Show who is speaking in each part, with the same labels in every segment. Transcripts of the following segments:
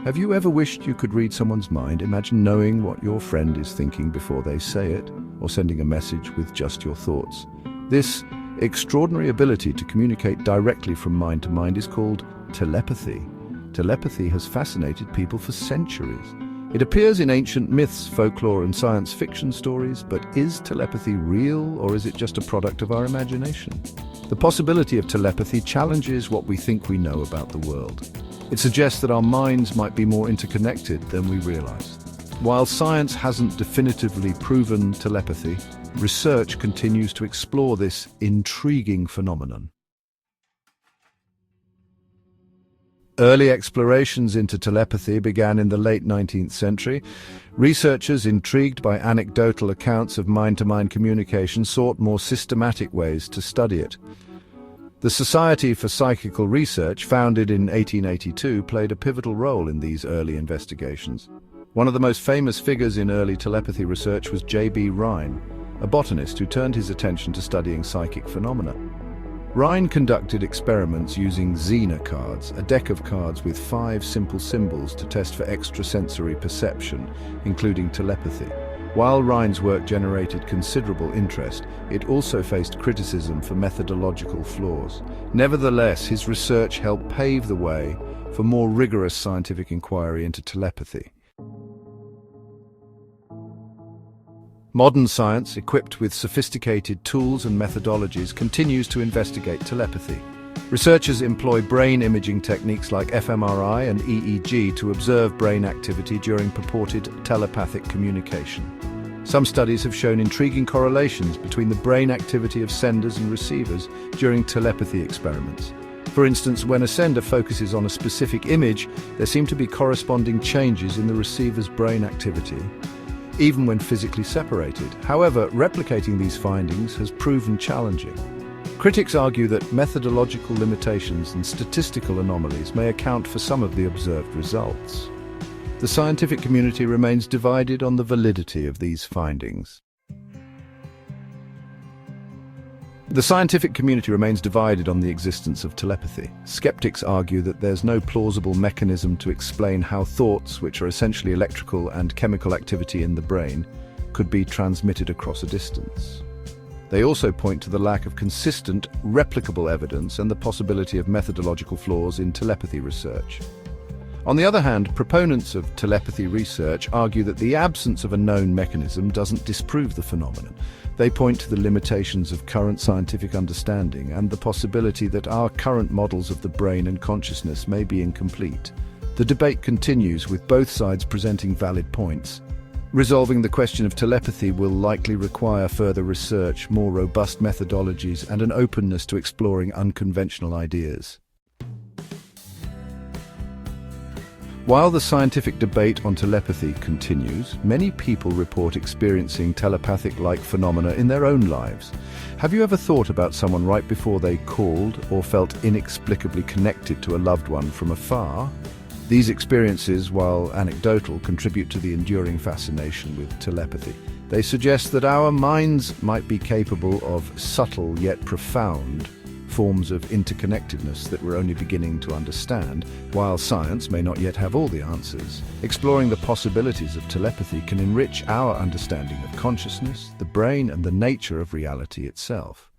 Speaker 1: Have you ever wished you could read someone's mind? Imagine knowing what your friend is thinking before they say it, or sending a message with just your thoughts. This extraordinary ability to communicate directly from mind to mind is called telepathy. Telepathy has fascinated people for centuries. It appears in ancient myths, folklore, and science fiction stories, but is telepathy real, or is it just a product of our imagination? The possibility of telepathy challenges what we think we know about the world. It suggests that our minds might be more interconnected than we realize. While science hasn't definitively proven telepathy, research continues to explore this intriguing phenomenon. Early explorations into telepathy began in the late 19th century. Researchers, intrigued by anecdotal accounts of mind-to-mind communication, sought more systematic ways to study it. The Society for Psychical Research, founded in 1882, played a pivotal role in these early investigations. One of the most famous figures in early telepathy research was J.B. Rhine, a botanist who turned his attention to studying psychic phenomena. Rhine conducted experiments using Zener cards, a deck of cards with 5 simple symbols to test for extrasensory perception, including telepathy. While Rhine's work generated considerable interest, it also faced criticism for methodological flaws. Nevertheless, his research helped pave the way for more rigorous scientific inquiry into telepathy. Modern science, equipped with sophisticated tools and methodologies, continues to investigate telepathy. Researchers employ brain imaging techniques like fMRI and EEG to observe brain activity during purported telepathic communication. Some studies have shown intriguing correlations between the brain activity of senders and receivers during telepathy experiments. For instance, when a sender focuses on a specific image, there seem to be corresponding changes in the receiver's brain activity, even when physically separated. However, replicating these findings has proven challenging. Critics argue that methodological limitations and statistical anomalies may account for some of the observed results. The scientific community remains divided on the validity of these findings. The scientific community remains divided on the existence of telepathy. Skeptics argue that there's no plausible mechanism to explain how thoughts, which are essentially electrical and chemical activity in the brain, could be transmitted across a distance. They also point to the lack of consistent, replicable evidence and the possibility of methodological flaws in telepathy research. On the other hand, proponents of telepathy research argue that the absence of a known mechanism doesn't disprove the phenomenon. They point to the limitations of current scientific understanding and the possibility that our current models of the brain and consciousness may be incomplete. The debate continues, with both sides presenting valid points. Resolving the question of telepathy will likely require further research, more robust methodologies, and an openness to exploring unconventional ideas. While the scientific debate on telepathy continues, many people report experiencing telepathic-like phenomena in their own lives. Have you ever thought about someone right before they called or felt inexplicably connected to a loved one from afar? These experiences, while anecdotal, contribute to the enduring fascination with telepathy. They suggest that our minds might be capable of subtle yet profound forms of interconnectedness that we're only beginning to understand. While science may not yet have all the answers, exploring the possibilities of telepathy can enrich our understanding of consciousness, the brain, and the nature of reality itself.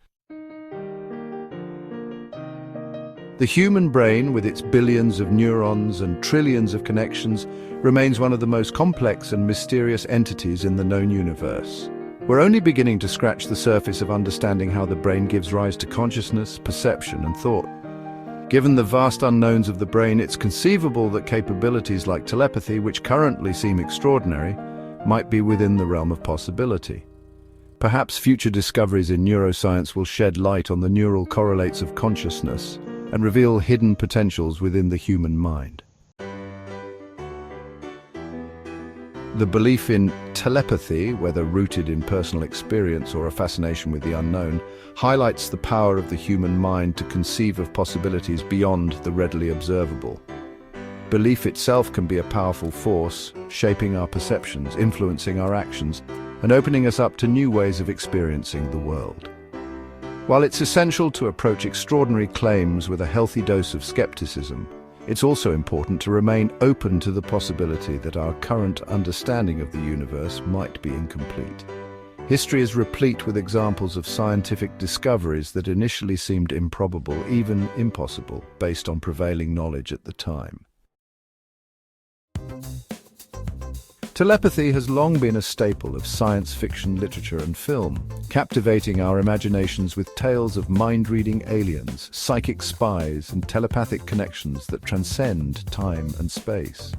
Speaker 1: The human brain, with its billions of neurons and trillions of connections, remains one of the most complex and mysterious entities in the known universe. We're only beginning to scratch the surface of understanding how the brain gives rise to consciousness, perception, and thought. Given the vast unknowns of the brain, it's conceivable that capabilities like telepathy, which currently seem extraordinary, might be within the realm of possibility. Perhaps future discoveries in neuroscience will shed light on the neural correlates of consciousness and reveal hidden potentials within the human mind. The belief in telepathy, whether rooted in personal experience or a fascination with the unknown, highlights the power of the human mind to conceive of possibilities beyond the readily observable. Belief itself can be a powerful force, shaping our perceptions, influencing our actions, and opening us up to new ways of experiencing the world. While it's essential to approach extraordinary claims with a healthy dose of skepticism, It's also important to remain open to the possibility that our current understanding of the universe might be incomplete. History is replete with examples of scientific discoveries that initially seemed improbable, even impossible, based on prevailing knowledge at the time. Telepathy has long been a staple of science fiction literature and film, captivating our imaginations with tales of mind-reading aliens, psychic spies, and telepathic connections that transcend time and space.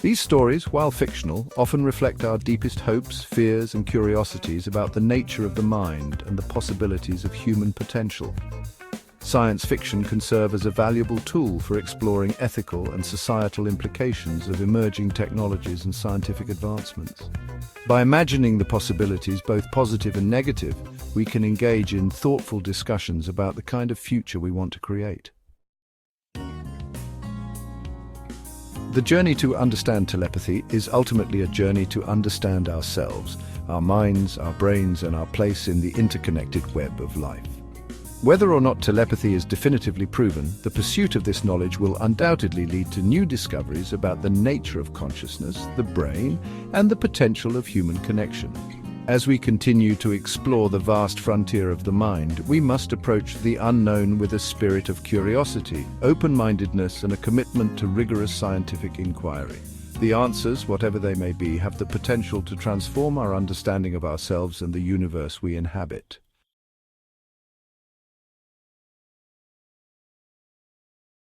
Speaker 1: These stories, while fictional, often reflect our deepest hopes, fears, and curiosities about the nature of the mind and the possibilities of human potential. Science fiction can serve as a valuable tool for exploring ethical and societal implications of emerging technologies and scientific advancements. By imagining the possibilities, both positive and negative, we can engage in thoughtful discussions about the kind of future we want to create. The journey to understand telepathy is ultimately a journey to understand ourselves, our minds, our brains, and our place in the interconnected web of life. Whether or not telepathy is definitively proven, the pursuit of this knowledge will undoubtedly lead to new discoveries about the nature of consciousness, the brain, and the potential of human connection. As we continue to explore the vast frontier of the mind, we must approach the unknown with a spirit of curiosity, open-mindedness, and a commitment to rigorous scientific inquiry. The answers, whatever they may be, have the potential to transform our understanding of ourselves and the universe we inhabit.